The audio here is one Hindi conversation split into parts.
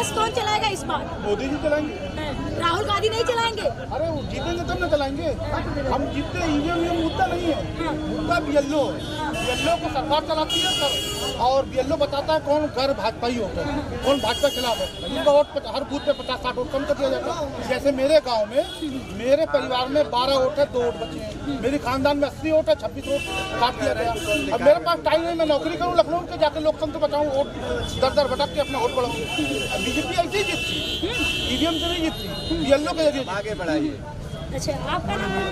देश कौन चलाएगा इस बार? मोदी जी चलाएंगे। राहुल गांधी नहीं चलाएंगे? अरे वो जीतेंगे तब ना चलाएंगे। हम जीतते ईवीएम मुद्दा नहीं है, मुद्दा बीएलओ है। बीएलओ को सरकार चलाती है सर, और बीएलओ बताता है कौन गैर भाजपाई होता है, कौन भाजपा के खिलाफ है। उनका वोट हर बूथ पे 50-60 वोट कम कर दिया जाता है। जैसे मेरे गाँव में, मेरे परिवार में 12 वोट है, 2 वोट बचे हैं। मेरे खानदान में 80 वोट है, 26 वोट काट दिया गया। अब मेरे पास टाइम नहीं, मैं नौकरी करूँ लखनऊ के, जाकर लोकतंत्र बचाऊँ, वोट दर भटक के अपना वोट बढ़ाऊँ। बीजेपी ऐसे ही जीतती, ईवीएम से नहीं जीतती, बीएलओ के जरिए आगे बढ़ाइए। अच्छा, आपका नाम है?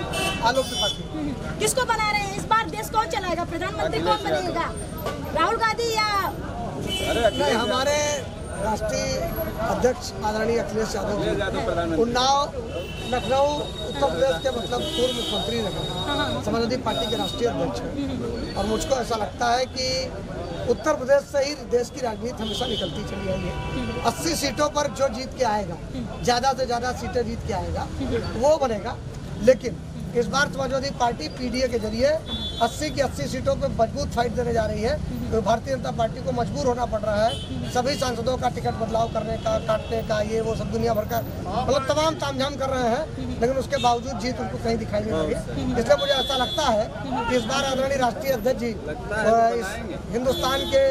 आलोक त्रिपाठी। किसको बना रहे हैं इस बार? देश कौन चलाएगा? प्रधानमंत्री कौन बनेगा? राहुल गांधी या? नहीं, हमारे राष्ट्रीय अध्यक्ष आदरणीय अखिलेश यादव उन्नाव लखनऊ उत्तर प्रदेश के मतलब पूर्व मुख्यमंत्री रहे, समाजवादी पार्टी के राष्ट्रीय अध्यक्ष हैं। और मुझको ऐसा लगता है कि उत्तर प्रदेश से ही देश की राजनीति हमेशा निकलती चली आई है। 80 सीटों पर जो जीत के आएगा, ज़्यादा से ज़्यादा सीटें जीत के आएगा, वो बनेगा। लेकिन इस बार समाजवादी पार्टी पीडीए के जरिए 80 की 80 सीटों पर मजबूत फाइट देने जा रही है। तो भारतीय जनता पार्टी को मजबूर होना पड़ रहा है सभी सांसदों का टिकट बदलाव करने का, काटने का, ये वो सब दुनिया भर का मतलब तमाम तामझाम कर रहे हैं, लेकिन उसके बावजूद जीत उनको कहीं दिखाई नहीं लगी। इसलिए मुझे ऐसा लगता है कि इस बार आदरणीय राष्ट्रीय अध्यक्ष जी इस हिंदुस्तान के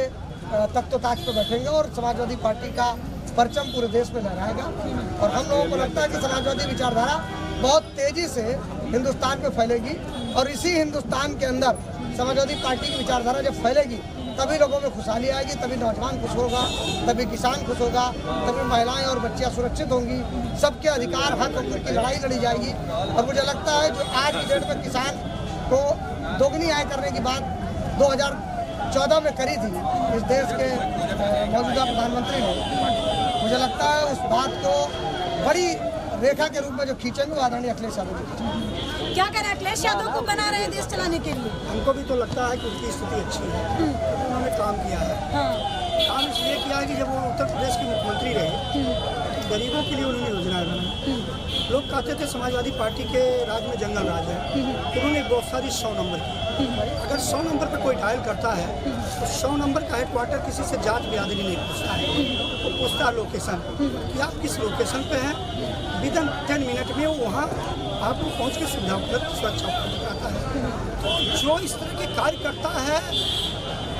तख्तो ताज पर बैठेंगे और समाजवादी पार्टी का परचम पूरे देश में लहराएगा। और हम लोगों को लगता है कि समाजवादी विचारधारा बहुत तेजी से हिंदुस्तान में फैलेगी, और इसी हिंदुस्तान के अंदर समाजवादी पार्टी की विचारधारा जब फैलेगी तभी लोगों में खुशहाली आएगी, तभी नौजवान खुश होगा, तभी किसान खुश होगा, तभी महिलाएं और बच्चियां सुरक्षित होंगी, सबके अधिकार हक हकूक़ की लड़ाई लड़ी जाएगी। और मुझे लगता है जो आज की डेट में किसान को दोगुनी आय करने की बात 2014 में करी थी इस देश के मौजूदा प्रधानमंत्री ने, मुझे लगता है उस बात को बड़ी रेखा के रूप में जो खींचेंगे वो आदरणीय अखिलेश यादव जी। क्या कह रहे हैं? अखिलेश यादव को बना रहे हैं देश चलाने के लिए? हमको भी तो लगता है कि उनकी स्थिति अच्छी है, उन्होंने काम किया है। काम इसलिए किया है कि जब वो उत्तर प्रदेश के मुख्यमंत्री रहे, गरीबों के लिए उन्होंने योजनाएं बनाई। लोग कहते थे समाजवादी पार्टी के राज में जंगल राज है, उन्होंने बहुत सारी 100 नंबर की। अगर 100 नंबर पर कोई डायल करता है तो 100 नंबर का हेडक्वार्टर किसी से जात बिरादरी नहीं पूछता है, वो पूछता है लोकेशन कि आप किस लोकेशन पे हैं। विदिन 10 मिनट में वो वहाँ आपको पहुँच के सुविधा उपलब्ध, सुरक्षा उपलब्ध कराता है। तो जो इस तरह के कार्य करता है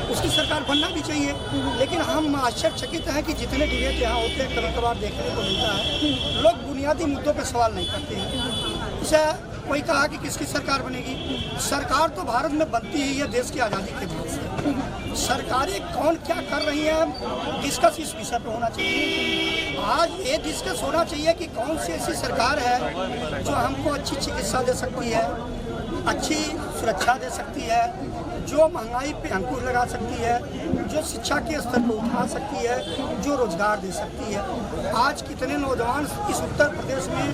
उसकी सरकार बनना भी चाहिए। लेकिन हम आश्चर्यचकित हैं कि जितने डिबेट यहाँ होते हैं कभी कभार देखने को मिलता है, लोग बुनियादी मुद्दों पर सवाल नहीं करते हैं। जैसे कोई कहा कि किसकी सरकार बनेगी, सरकार तो भारत में बनती ही है देश की आज़ादी के बाद से। सरकारें कौन क्या कर रही हैं डिस्कस इस विषय पर होना चाहिए। आज ये डिस्कस होना चाहिए कि कौन सी ऐसी सरकार है जो हमको अच्छी चिकित्सा दे सकती है, अच्छी सुरक्षा दे सकती है, जो महंगाई पे अंकुश लगा सकती है, जो शिक्षा के स्तर को उठा सकती है, जो रोजगार दे सकती है। आज कितने नौजवान इस उत्तर प्रदेश में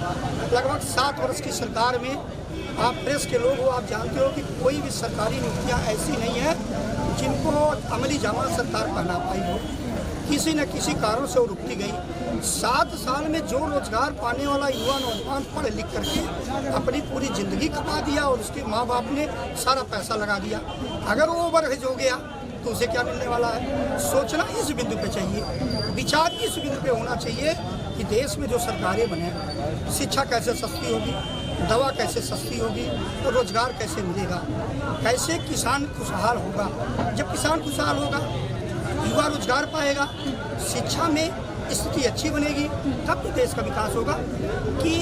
लगभग 7 वर्ष की सरकार में, आप प्रेस के लोग हो, आप जानते हो कि कोई भी सरकारी नियुक्तियाँ ऐसी नहीं है जिनको अमली जामा सरकार पहना पाई हो। किसी न किसी कारण से वो रुकती गई। 7 साल में जो रोजगार पाने वाला युवा नौजवान पढ़ लिख करके अपनी पूरी ज़िंदगी कमा दिया और उसके माँ बाप ने सारा पैसा लगा दिया। अगर वो ओवरहेज हो गया तो उसे क्या मिलने वाला है। सोचना इस बिंदु पे चाहिए, विचार इस बिंदु पे होना चाहिए कि देश में जो सरकारें बने, शिक्षा कैसे सस्ती होगी, दवा कैसे सस्ती होगी, तो रोजगार कैसे मिलेगा, कैसे किसान खुशहाल होगा। जब किसान खुशहाल होगा, युवा रोजगार पाएगा, शिक्षा में स्थिति अच्छी बनेगी, तब तो देश का विकास होगा। कि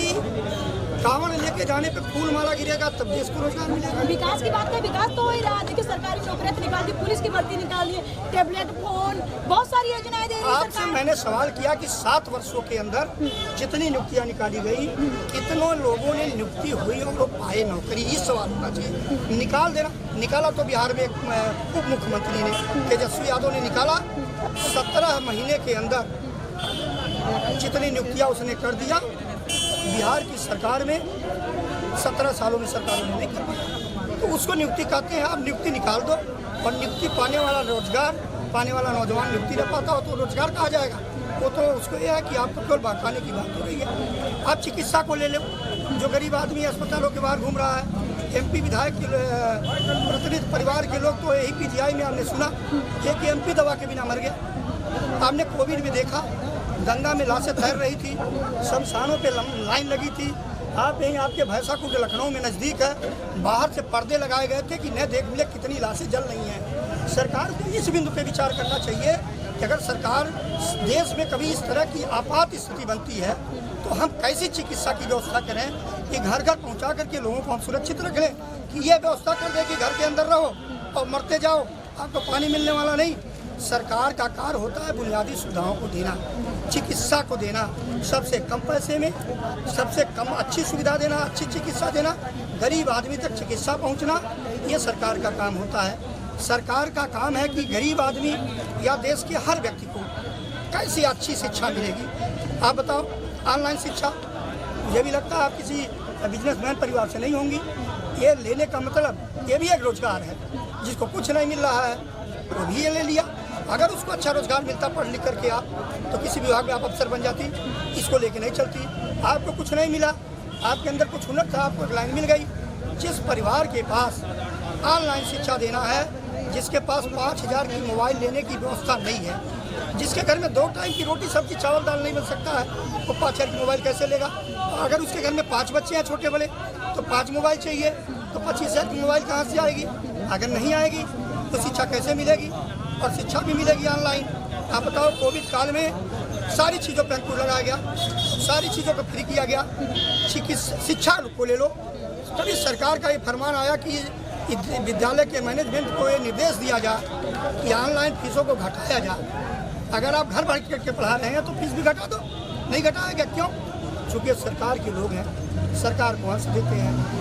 कांवड़ लेके जाने पे फूल माला गिरेगा तब देश को रोजगार मिलेगा। विकास की बात है, विकास तो हो ही रहा है। देखिए सरकारी नौकरियां तो निकाल दी, पुलिस की भर्ती निकाल दी, टैबलेट, फोन, बहुत सारी योजनाएं दे रही है आपसे मैंने सवाल किया कि 7 वर्षों के अंदर जितनी नियुक्तियां निकाली गई, कितनों लोगों ने नियुक्ति हुई और वो पाए नौकरी, ये सवाल होना चाहिए। निकाल देना, निकाला तो बिहार में उप मुख्यमंत्री ने, तेजस्वी यादव ने निकाला। 17 महीने के अंदर जितनी नियुक्तियां उसने कर दिया, बिहार की सरकार में 17 सालों में सरकारों ने नहीं कर पाया। तो उसको नियुक्ति कहते हैं। आप नियुक्ति निकाल दो, और नियुक्ति पाने वाला रोजगार पाने वाला नौजवान नियुक्ति न पाता हो तो रोजगार कहाँ जाएगा। वो तो उसको यह है कि आपको केवल बाकाने की बात हो रही है। आप चिकित्सा को ले लो, जो गरीब आदमी अस्पतालों के बाहर घूम रहा है, एमपी विधायक के प्रतिनिधि परिवार के लोग तो यही पीजीआई में हमने सुना एक एमपी दवा के बिना मर गया। आपने कोविड में देखा गंगा में लाशें तैर रही थी, शमशानों पे लाइन लगी थी। आप यहीं आपके भैंसा कुंड लखनऊ में नज़दीक है, बाहर से पर्दे लगाए गए थे कि न देख मिले कितनी लाशें जल रही हैं। सरकार को इस बिंदु पे विचार करना चाहिए कि अगर सरकार देश में कभी इस तरह की आपात स्थिति बनती है तो हम कैसी चिकित्सा की व्यवस्था करें कि घर घर पहुंचा करके लोगों को हम सुरक्षित रख लें, कि ये व्यवस्था कर दें कि घर के अंदर रहो और मरते जाओ, आपको पानी मिलने वाला नहीं। सरकार का कार्य होता है बुनियादी सुविधाओं को देना, चिकित्सा को देना, सबसे कम पैसे में सबसे कम अच्छी सुविधा देना, अच्छी चिकित्सा देना, गरीब आदमी तक चिकित्सा पहुंचना, ये सरकार का काम होता है। सरकार का काम है कि गरीब आदमी या देश के हर व्यक्ति को कैसी अच्छी शिक्षा मिलेगी। आप बताओ, ऑनलाइन शिक्षा, मुझे भी लगता है आप किसी बिजनेसमैन परिवार से नहीं होंगी। ये लेने का मतलब ये भी एक रोजगार है, जिसको कुछ नहीं मिल रहा है वो भी ये ले लिया। अगर उसको अच्छा रोजगार मिलता पढ़ लिख करके आप, तो किसी विभाग में आप अफसर बन जाती। इसको लेके नहीं चलती। आपको कुछ नहीं मिला, आपके अंदर कुछ हुनर था, आपको एक लाइन मिल गई। जिस परिवार के पास ऑनलाइन शिक्षा देना है, जिसके पास 5000 की मोबाइल लेने की व्यवस्था नहीं है, जिसके घर में 2 टाइम की रोटी सब्जी चावल दाल नहीं मिल सकता है, वो 5000 की मोबाइल कैसे लेगा। अगर उसके घर में 5 बच्चे हैं छोटे बड़े, तो 5 मोबाइल चाहिए, तो 25000 की मोबाइल कहाँ से आएगी। अगर नहीं आएगी तो शिक्षा कैसे मिलेगी, और शिक्षा भी मिलेगी ऑनलाइन। आप बताओ, कोविड काल में सारी चीज़ों पर अंकुश लगाया गया, सारी चीज़ों को फ्री किया गया। शिक्षा को ले लो, तभी सरकार का ये फरमान आया कि विद्यालय के मैनेजमेंट को ये निर्देश दिया जाए कि ऑनलाइन फीसों को घटाया जाए। अगर आप घर बैठ करके पढ़ा रहे हैं तो फीस भी घटा दो। नहीं घटाया गया, क्यों? चूँकि सरकार के लोग हैं, सरकार को अंश देते हैं।